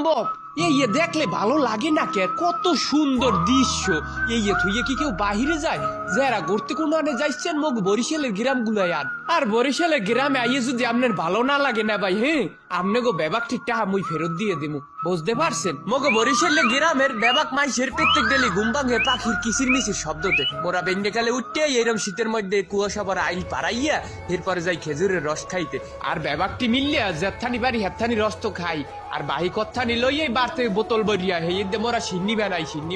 সম্ভব? এই দেখলে ভালো লাগে না কে? কত সুন্দর দৃশ্য। এই থুইয়ে কি কেউ বাহিরে যায়? যারা ঘুরতে কোনো আনে যাইছেন মগ বরিশালের গ্রাম গুলাই আর বরিশালের গ্রামে আইয়ে যদি আপনার ভালো না লাগে না ভাই, হ্যাঁ আপনি গো বেবাক ঠিক টাকা মুই ফেরত দিয়ে দিমু, বুঝতে পারছেন? মগ বরিশালের গ্রামের বেবাক মাইসের প্রত্যেক ডেলি ঘুম ভাঙে পাখির কিচির মিচির শব্দতে। মোরা বেন্ডেকালে উঠতে এরম শীতের মধ্যে কুয়াশা পরা আইল পাড়াইয়া এরপরে যাই খেজুরের রস খাইতে। আর বেবাকটি মিললিয়া যেথানি বাড়ি হেথানি রস তো খাই। আর বাহি কথানি লইয়াই বাড়তে বোতল বরিয়া হেয়ে মোরা সিন্নি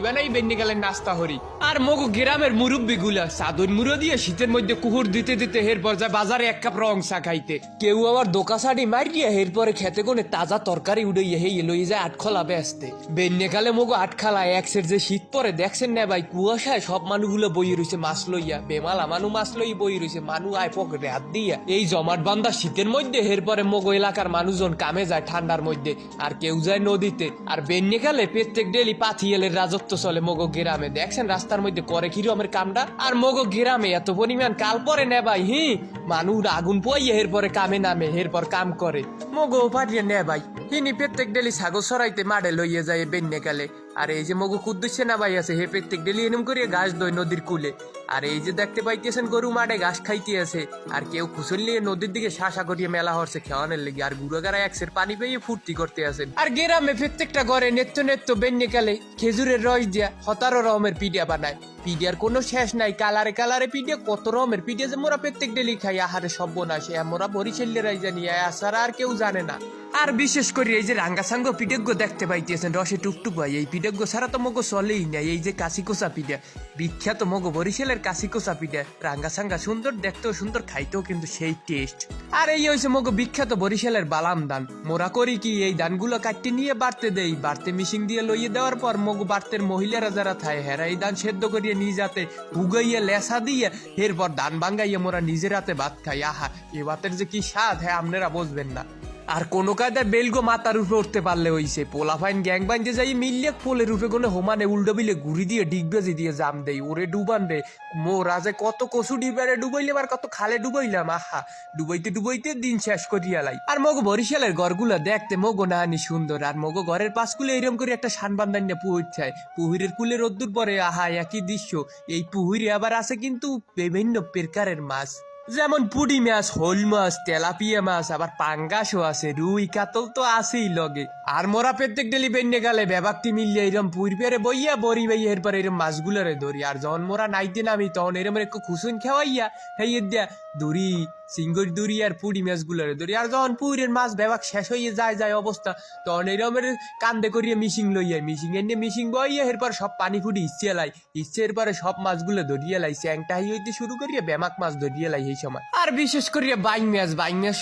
বানাই বেন্ডেকালে নাস্তা হরি। আর মগ গ্রামের মুরব্বী গুলা চাদর মুড়ো দিয়ে শীতের মধ্যে কুকুর দিতে দিতে এরপর যায় বাজারে এক কাপ রং চা খাইতে। কেউ আবার দোকা সাড়ি মারিয়া এরপরে খেতে কোনে তাজা তরকারি উড়াইয়া হেয়ে লই যায় আটখলা বেসতে। বেন্ডেকালে মগো আটখালা একসের যে শীত পরে দেখছেন না ভাই, কুয়াশায় সব মানুষগুলো বই রয়েছে মাছ লইয়া। বেমালা মানু মাছ লই বই রয়েছে, মানু আয় পকেটে হাত দিয়া। এই জমাট বান্ধা শীতের মধ্যে এরপরে মগো এলাকার মানুষজন কামে যায় ঠান্ডার মধ্যে, আর কেউ যায় নদীতে। আর বেন্যেকালে প্রত্যেক ডেলি পাথিয়েলের রাজত্ব চলে মগো গ্রামে। দেখছেন রাস্তার মধ্যে করে কিরমের কামটা। আর মগো গ্রামে এত পরিমাণ কাল পরে নে ভাই, মানুষ আগুন পোয়াইয়া এরপরে কামে নামে, এরপর কাম করে মগো পাঠিয়ে নে ভাই। হিনি প্রত্যেক ডেলি ছাগল সরাইতে মাঠে লইয়া যায় বেন্যেকালে। আর এই যে মগো কুদ্দুস সেনা ভাই আছে, হে প্রত্যেক ডেলি এরম করিয়া ঘাস দই নদীর কুলে। আর এই যে দেখতে পাইতেছেন গরু মাঠে ঘাস খাইতে আছে। আর কেউ খুসল নিয়ে নদীর দিকে শাসা করিয়া মেলা হরছে খাওয়ানোর লেগে। আর গুড়াগাড়া একসের পানি পেয়ে ফুর্তি করতে আছেন। আর গ্রামে প্রত্যেকটা ঘরে নেত্য বেন্যেকালে খেজুরের রস দিয়া হতারো রকমের পিডিয়া বানায়। পিডিয়ার কোনো শেষ নাই, কালারে কালারে পিডিয়া, কত রকমের পিডিয়া যে মোরা প্রত্যেক ডেলি খাই। আহারে সর্বনাশ, মোরা বরিশালেরাই জানি, আসারা আর কেউ জানে না। আর বিশেষ করে এই যে রাঙ্গাসাঙ্গ পিঠেগ্য দেখতে পাইতেছেন রসে টুকটুক ভাই, এই পিঠেগ্য ছাড়া তো মগো চলেই না। এই যে কাশিকোচা পিঠা, বিখ্যাত মগো বরিশালের কাশিকোচা পিঠা। রাঙ্গাসাঙ্গা সুন্দর দেখতেও সুন্দর, খাইতেও কিন্তু সেই টেস্ট। আর এই হয়েছে মগো বিখ্যাত বরিশালের বালাম দান। মোরা করি কি, এই দানগুলো কাটতে নিয়ে বাড়তে দেই, বাড়তে মিশিং দিয়ে লইয়ে দেওয়ার পর মগো বাড়তের মহিলারা যারা থায় হেরা এই দান সেদ্ধ করিয়ে নিয়ে যাতে হুগাইয়া লেসা দিয়ে এরপর দান ভাঙ্গাইয়া মোরা নিজের হাতে ভাত খাই। আহা, এ ভাতের যে কি স্বাদ, হ্যাঁ আপনারা বুঝবেন না। আর কোনো কায়দায় বেলগো মাথার উপরে উঠতে পারলে হইছে। পোলাফাইন গ্যাং বাইন্দে যাই মিললে পোলের উপরে কোনো হোমানে উল্টো বিলে ঘুরি দিয়ে ডিগবাজি দিয়ে জাম দেই, ওরে ডুবান রে। মোরা যে কত কচু ডিবারে ডুবাইলে আর কত খালে ডুবাইলাম, আহা ডুবাইতে দিন শেষ করিয়া লাই। আর মগো বরিশালের ঘরগুলা দেখতে মগো নাহানি সুন্দর। আর মগো ঘরের পাশকুলে এরম করে একটা সান বান্ধান নিয়ে পুহুর চায়, পুহুরের কুলে রোদ্দুর পরে, আহা একই দৃশ্য। এই পুহুরে আবার আছে কিন্তু বিভিন্ন প্রকারের মাছ, যেমন পুডি মাছ, হোল মাছ, তেলাপিয়া মাছ, আবার পাঙ্গাসও আছে, রুই কাতল তো আছেই লগে। আর মোরা প্রত্যেক ডেলি বেন্যে গেলে বেবাকটি মিলিয়ে এরম পুরপেরে বইয়া বড়ি বইয়া এরপর এরম মাছগুলোরে ধরি। আর যখন মোরা নাইতে নামি তখন এরম একটু খুসুন খাওয়াইয়া হেই দিয়া ধরি সিঙ্গর দড়ি আর পুডি মাছগুলোরে ধরি। আর যখন পুরের মাছ বেবাক শেষ হইয়া যায় অবস্থা, তখন এরমের কান্দে করিয়া মিশিং লইয়া মিশিং এনে মিশিং বইয়া এরপর সব পানি ফুটি ইচ্ছে লাই, ইচ্ছে এরপরে সব মাছগুলো ধরিয়া লাই, চ্যাংটাহি হইতে শুরু করিয়া বেমাক মাছ ধরিয়া লাই এই সময়। আর বিশেষ করিয়া বাইং মাছ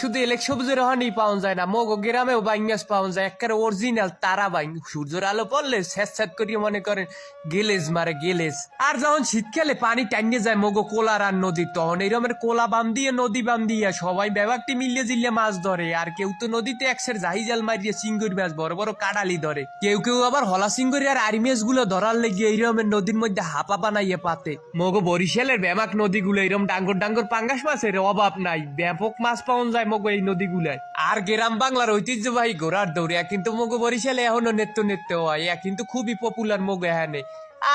শুধু এলেক সবুজের হানি পাওয়া যায় না, মগো গ্রামেও বাইং মাছ পাওয়া যায়, একেবারে অরিজিনাল তারা বাইং। সূর্যের আলো পড়লে স্যাঁত করিয়া মনে করেন গেলেজ মারে গেলেজ। আর যখন শীতকালে পানি টাইনে যায় মগো কোলার আর নদী, তখন এইরমের কোলা বাম দিয়ে নদী বাম দিয়া সবাই বেবাকটি মিলিয়ে জিলিয়ে মাছ ধরে। আর কেউ তো নদীতে একসের জাহিজাল মারিয়ে চিঙ্গুরি মাছ, বড় বড় কাডালি ধরে। কেউ আবার হলা চিঙ্গুরি আর আরি মাছ গুলো ধরার লেগে এইরমের নদীর মধ্যে হাপা বানাইয়ে পাতে। মগো বরিশালের বেমাক নদীগুলো এরম ডাঙ্গর পাঙ্গাস মাছের অভাব নাই, ব্যাপক মাছ পাওয়া যায় মগো এই নদীগুলায়। আর গ্রাম বাংলার ঐতিহ্যবাহী ঘোড়ার দৌড়ে কিন্তু মগো বরিশালে এখনো নেত্য হয়, কিন্তু খুবই পপুলার মগো এখানে।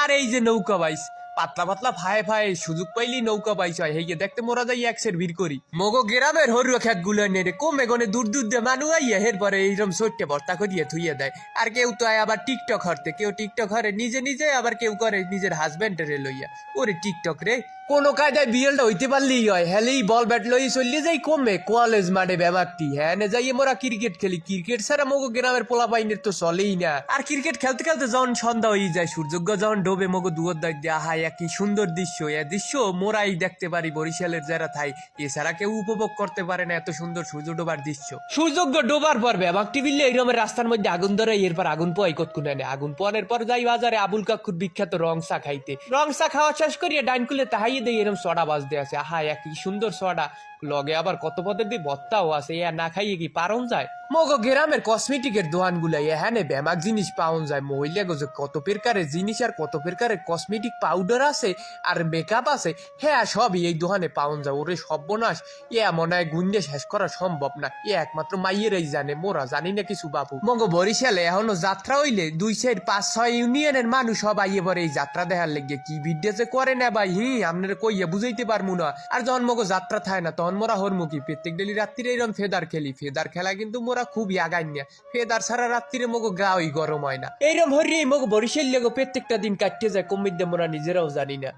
আর এই যে নৌকা বাইস, পাতলা ফায়ে সুযোগ পাইলি নৌকা বাইস হয়, হেয়ে দেখতে মোরা যাই একসের ভিড় করি। মগো গ্রামের হরুয়া খেত গুলো নেড়ে কমে গনে দূর দিয়ে মানু আইয়া এরপরে এইরকম ছোট্টে ভর্তা করিয়া থুইয়া দেয়। আর কেউ তো আবার টিকটক হরতে, কেউ টিকটক হরে নিজে, আবার কেউ করে নিজের হাজবেন্ডের লইয়া। ওরে টিকটক রে, কোনো কায়দায় বিয়েলটা হইতে পারলেই হয়, হেলেই বল ব্যাট লই চলিয়ে যাই কমে কলেজ মাঠে ব্যাপারটি। হ্যাঁ যাইয়ে মোরা ক্রিকেট খেলি, ক্রিকেট ছাড়া মগো গ্রামের পোলা বাইনের তো চলেই না। আর ক্রিকেট খেলতে যখন সন্ধ্যা হয়ে যায়, সূর্যজ্ঞ যখন ডোবে মগো দুয়ার দায় দিয়ে, আহা কি সুন্দর দৃশ্য। এ দৃশ্য মোরাই দেখতে পারি বরিশালের যারা থাই, এছাড়া কেউ উপভোগ করতে পারে না এত সুন্দর সূর্য ডোবার দৃশ্য। সূর্যজ্ঞ ডোবার পর ব্যাপারটি বিললে এইরমের রাস্তার মধ্যে আগুন ধরে, এরপর আগুন পোয়াই কতক্ষণ এনে আগুন পোয়ানোর পর যাই বাজারে আবুল কাকুর বিখ্যাত রং চা খাইতে। রং চা খাওয়া শেষ করিয়া ডাইন কুলে তাহাইয়ে দেয় এরম সডা বাজতে আছে, আহা কি সুন্দর সডা। লগে আবার কত পদের দিয়ে ভত্তাও আছে, ইয়া না খাইয়ে কি পারন যায়? মগো গ্রামের কসমেটিকের দোকান গুলা এখানে ব্যামাক জিনিস পাওন যায়, মহিলা গো কত প্রকারের জিনিস আর কত প্রকারের কসমেটিক পাউডার আছে আর মেকআপ আছে, হ্যাঁ সবই এই দোকানে পাওন যায়। ওরে সর্বনাশ, ইয়া মনে হয় গুন্ডে শেষ করা সম্ভব না, এ একমাত্র মাইয়েরাই জানে, মোরা জানি না কিছু বাবু। মগো বরিশালে এখনো যাত্রা হইলে 2-4-5-6 ইউনিয়নের মানুষ সবাই এবার এই যাত্রা দেখার লেগে কি ভিডিও যে করে না ভাই, আপনারা কইয়া বুঝাইতে পারবো না। আর যখন মগো যাত্রা থাকে না তখন মোরা হরমুখী প্রত্যেক ডেলি রাত্রিরে এরকম ফেদার খেলি, ফেদার খেলা কিন্তু মোরা খুবই আগাই না, ফেদার ছাড়া রাত্রিরে মগো গাওই গরম হয় না। এইরকম হরি মগো বরিশাল লেগো প্রত্যেকটা দিন কাটতে যায়, কমিয়ে মোরা নিজেরাও জানি না।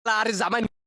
আর জামাই